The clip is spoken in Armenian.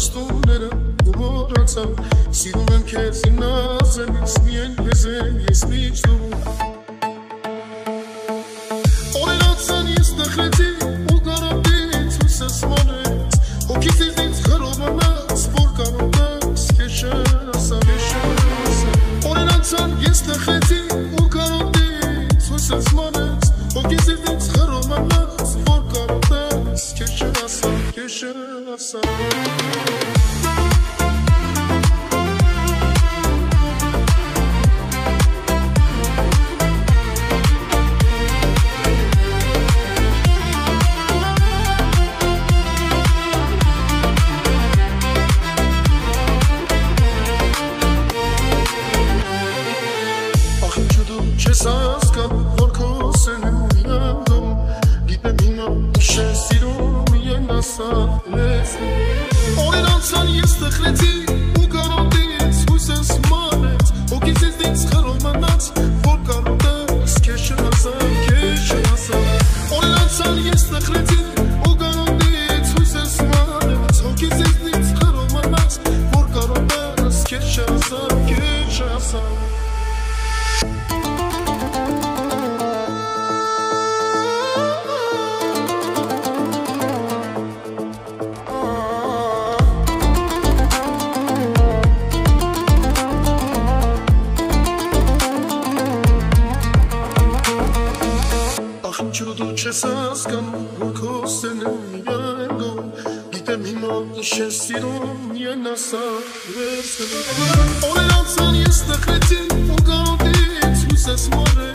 խոստումները ու մոռացա Սիրում եմ քեզ իմ նազելից միայն քեզ ես միշտ դու Օրեր անցան ես տխրեցի ու կարոտից հույսս մանեց Հոգիս ինձ խռովանաց որ կարող ես քեզ ասալ Օրեր անցան ես տխրեցի ու կարոտից հույսս մանեց Հոգիս ինձ խռովանաց որ կարող ես քեզ ասալ Չես հասկանում, որ քո սերն եմ անդում Գիտեմ հիմա ինչ ես սիրում, միայն ասա Օրեր անցան ես տխրեցի ու կարոտից հույսս մանեց Հոգիս ինձ խռովանաց, որ կարող ես քեզ չհասալ Օրեր անցան ես տխրեցի ու կարոտից հույսս մանեց Հոգիս ինձ խռովանաց, որ կարող ես քեզ չհասալ Ինչու դու չես հասկանում, որ քո սերն եմ անդում Գիտեմ հիմա ինչ ես սիրում, միայն ասա Օրեր անցան ես տխրեցի ու կարոտից հույսս մանեց